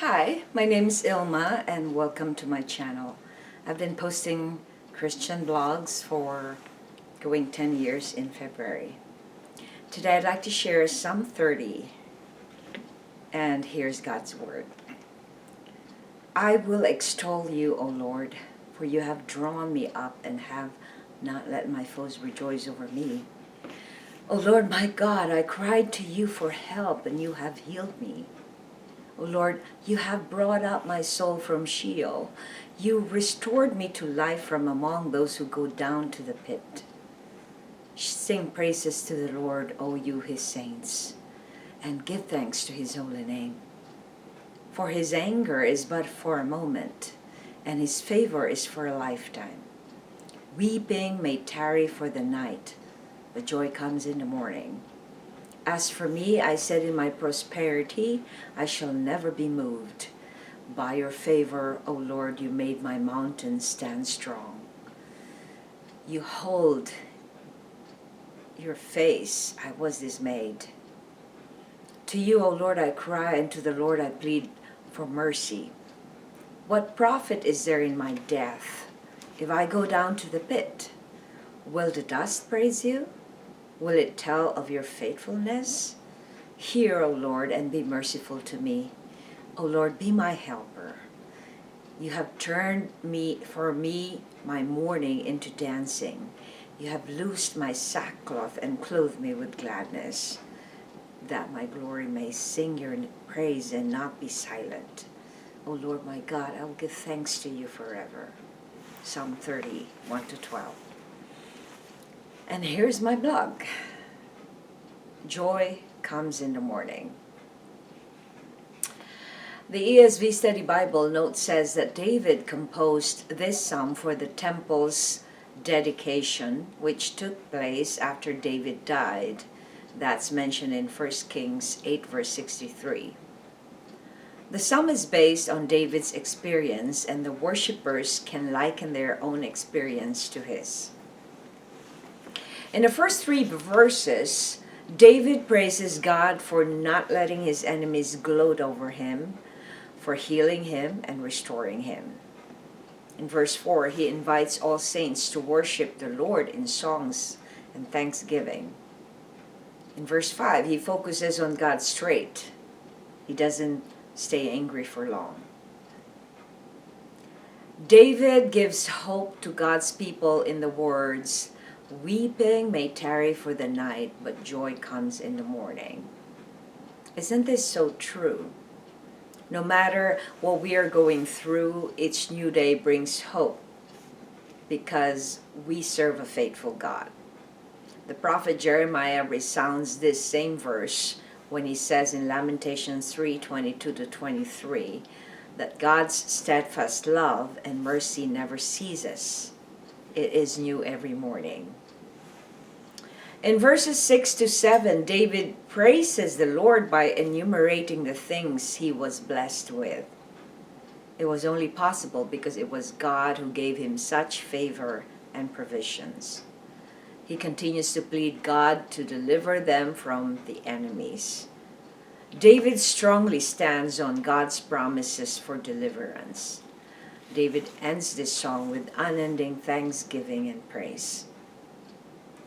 Hi, my name is Ilma and welcome to my channel. I've been posting Christian blogs for going 10 years in February. Today I'd like to share Psalm 30, and here's God's Word. I will extol you, O Lord, for you have drawn me up and have not let my foes rejoice over me. O Lord my God, I cried to you for help and you have healed me. O Lord, you have brought up my soul from Sheol. You restored me to life from among those who go down to the pit. Sing praises to the Lord, O you his saints, and give thanks to his holy name. For his anger is but for a moment, and his favor is for a lifetime. Weeping may tarry for the night, but joy comes in the morning. As for me, I said in my prosperity, I shall never be moved. By your favor, O Lord, you made my mountain stand strong. You hold your face, I was dismayed. To you, O Lord, I cry, and to the Lord I plead for mercy. What profit is there in my death if I go down to the pit? Will the dust praise you? Will it tell of your faithfulness? Hear, O Lord, and be merciful to me. O Lord, be my helper. You have turned for me my mourning into dancing. You have loosed my sackcloth and clothed me with gladness, that my glory may sing your praise and not be silent. O Lord my God, I will give thanks to you forever. Psalm 30, 1-12. And here's my blog. Joy comes in the morning. The ESV Study Bible note says that David composed this psalm for the temple's dedication, which took place after David died. That's mentioned in 1 Kings 8 verse 63. The psalm is based on David's experience, and the worshippers can liken their own experience to his. In the first 3 verses, David praises God for not letting his enemies gloat over him, for healing him and restoring him. In verse 4, he invites all saints to worship the Lord in songs and thanksgiving. In verse 5, he focuses on God's strength. He doesn't stay angry for long. David gives hope to God's people in the words, weeping may tarry for the night, but joy comes in the morning. Isn't this so true? No matter what we are going through, each new day brings hope because we serve a faithful God. The prophet Jeremiah resounds this same verse when he says in Lamentations 3:22-23 that God's steadfast love and mercy never ceases. It is new every morning. In verses 6-7, David praises the Lord by enumerating the things he was blessed with. It was only possible because it was God who gave him such favor and provisions. He continues to plead God to deliver them from the enemies. David strongly stands on God's promises for deliverance. David ends this song with unending thanksgiving and praise.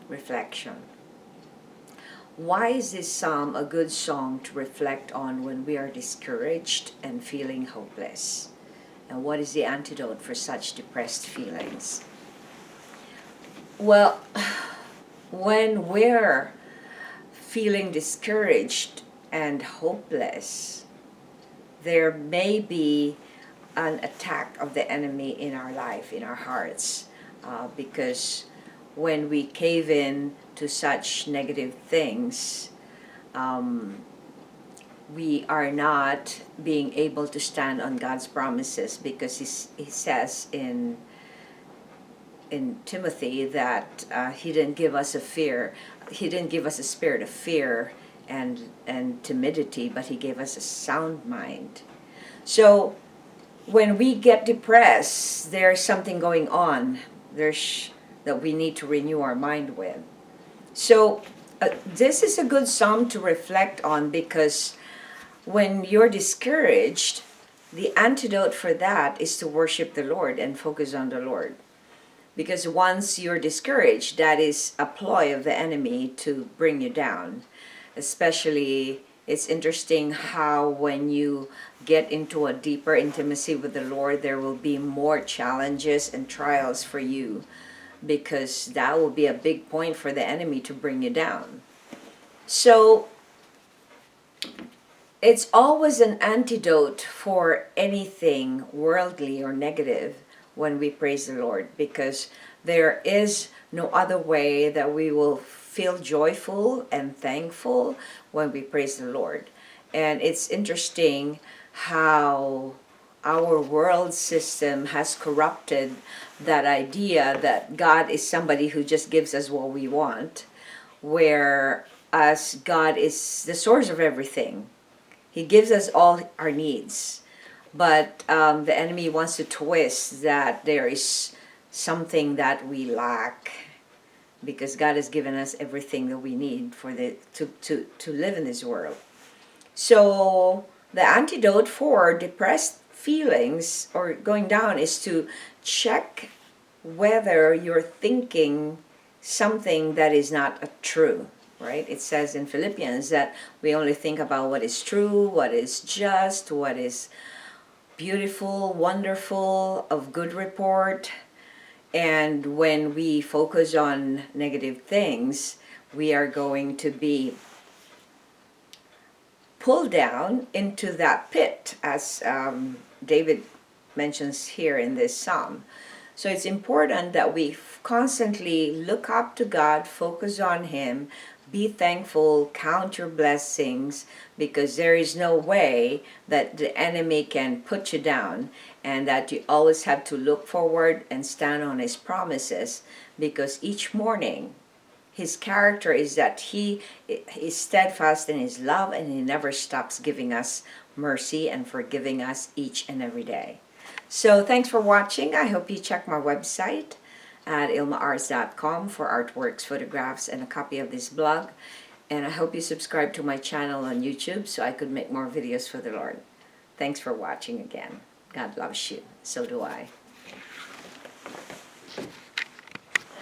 Reflection. Why is this psalm a good song to reflect on when we are discouraged and feeling hopeless? And what is the antidote for such depressed feelings? Well, when we're feeling discouraged and hopeless, there may be an attack of the enemy in our life, in our hearts, because when we cave in to such negative things, we are not being able to stand on God's promises, because he says in Timothy that he didn't give us a spirit of fear and timidity, but he gave us a sound mind. So when we get depressed, there's something going on that we need to renew our mind with. So this is a good psalm to reflect on, because when you're discouraged, the antidote for that is to worship the Lord and focus on the Lord. Because once you're discouraged, that is a ploy of the enemy to bring you down. Especially, it's interesting how when you get into a deeper intimacy with the Lord, there will be more challenges and trials for you, because that will be a big point for the enemy to bring you down. So it's always an antidote for anything worldly or negative when we praise the Lord, because there is no other way that we will feel joyful and thankful when we praise the Lord. And it's interesting how our world system has corrupted that idea that God is somebody who just gives us what we want, whereas God is the source of everything. He gives us all our needs. But the enemy wants to twist that there is something that we lack, because God has given us everything that we need for to live in this world. So the antidote for depressed feelings or going down is to check whether you're thinking something that is not true. Right? It says in Philippians that we only think about what is true, what is just, what is beautiful, wonderful, of good report. And when we focus on negative things, we are going to be pulled down into that pit, as David mentions here in this psalm. So it's important that we constantly look up to God, focus on Him, be thankful, count your blessings, because there is no way that the enemy can put you down, and that you always have to look forward and stand on His promises, because each morning His character is that He is steadfast in His love, and He never stops giving us mercy and forgiving us each and every day. So thanks for watching. I hope you check my website at ilmaarts.com for artworks, photographs, and a copy of this blog. And I hope you subscribe to my channel on YouTube so I could make more videos for the Lord. Thanks for watching again. God loves you. So do I.